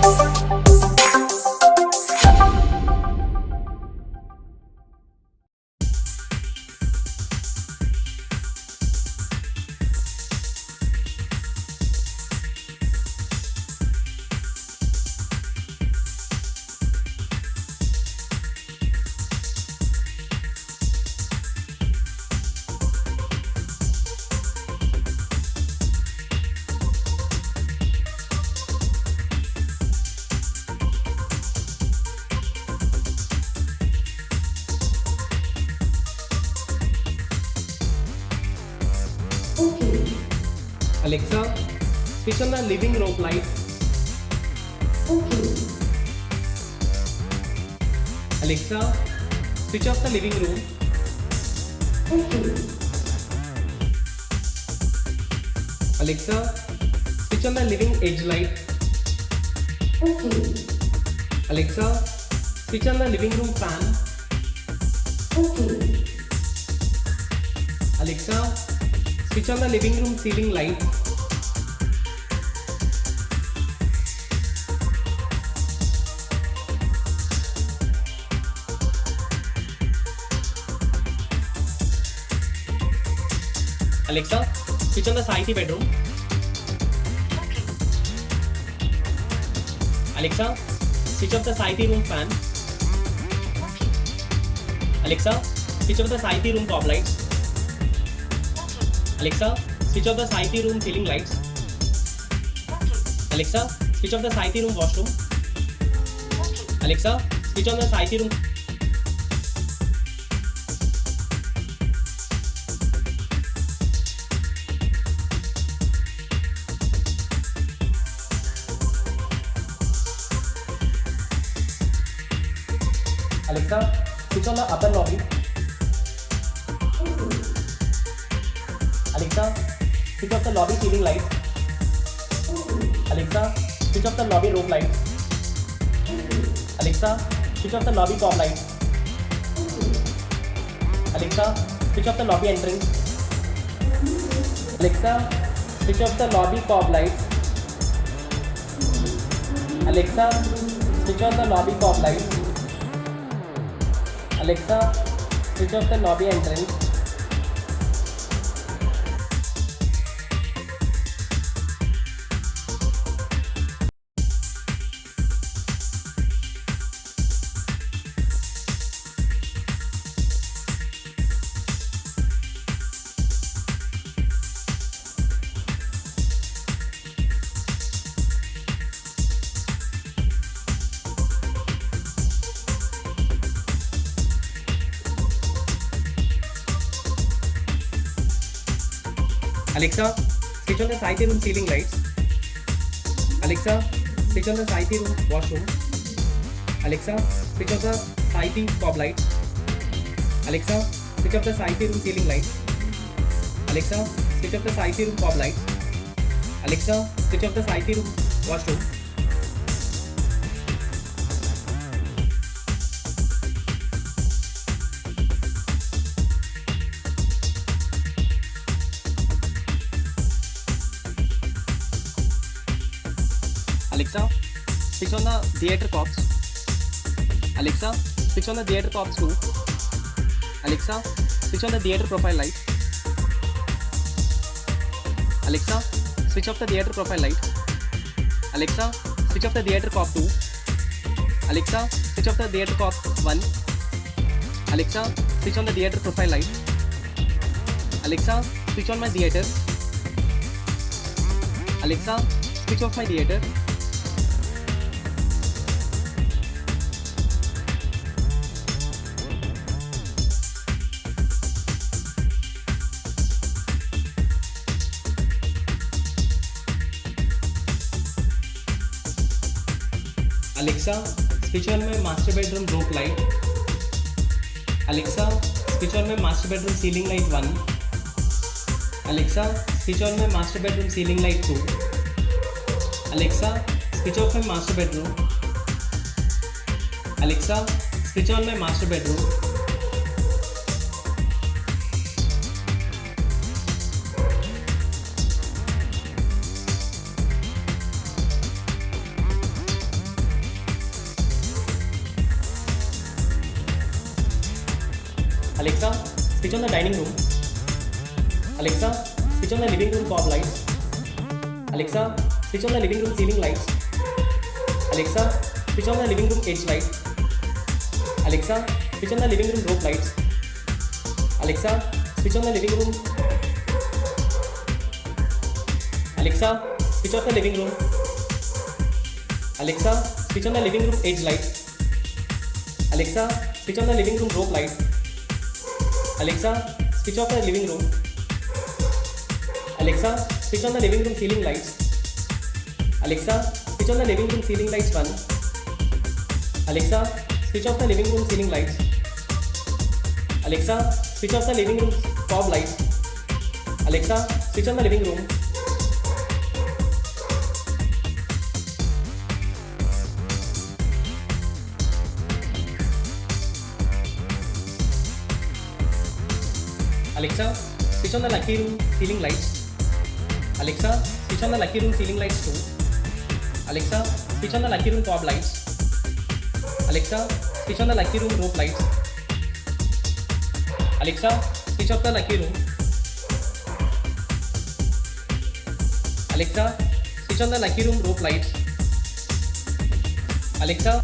Okay. Alexa, switch on the living room light. Okay. Alexa, switch off the living room. Okay. Alexa, switch on the living edge light. Okay. Alexa, switch on the living room fan. Okay. Alexa, switch on the living room ceiling light. Alexa, switch on the Sai bedroom. Alexa, switch off the Sai room fan. Alexa, switch off the Sai room top lights. Alexa, switch off the Sai room ceiling lights. Alexa, switch off the Sai room washroom. Alexa, switch on the Sai room. Alexa, switch on the upper lobby. Alexa, switch off the lobby ceiling lights. Alexa, switch off the lobby rope lights. Alexa, switch off the lobby top lights. Alexa, switch off the lobby entrance. Alexa, switch off the lobby cob lights. Alexa, switch on the lobby cob lights. Alexa, switch off the lobby entrance. Alexa, switch on the Sai room ceiling lights. Alexa, switch on the Sai room washroom. Alexa, switch off the Sai cob lights. Alexa, switch off the Sai room ceiling lights. Alexa, switch off the Sai room cob lights. Alexa, switch off the Sai room washroom. Alexa, switch on the theater cops. Alexa, switch on the theater cops too. Alexa, switch on the theater profile light. Alexa, switch off the theater profile light. Alexa, switch off the theater cop 2. Alexa, switch off the theater cop 1. Alexa, switch on the theater profile light. Alexa, switch on my theater. Alexa, switch off my theater. Alexa, switch on my master bedroom rope light. Alexa, switch on my master bedroom ceiling light 1. Alexa, switch on my master bedroom ceiling light 2. Alexa, switch off my master bedroom. Alexa, switch on my master bedroom. Alexa, switch on the dining room. Alexa, switch on the living room fog lights. Alexa, switch on the living room ceiling lights. Alexa, switch on the living room edge light. Alexa, switch on the living room rope lights. Alexa, switch on the living room. Alexa, switch off the living room. Alexa, switch on the living room edge light. Alexa, switch on the living room rope light. Alexa, switch off the living room. Alexa, switch on the living room ceiling lights. Alexa, switch on the living room ceiling lights 1. Alexa, switch off the living room ceiling lights. Alexa, switch off the living room fog lights. Alexa, switch on the living room. Alexa, switch on the lucky room ceiling lights. Alexa, switch on the lucky room ceiling lights 2. Alexa, switch on the lucky room fog lights. Alexa, switch on the lucky room rope lights. Alexa, switch off the lucky room. Alexa, switch on the lucky room rope lights. Alexa,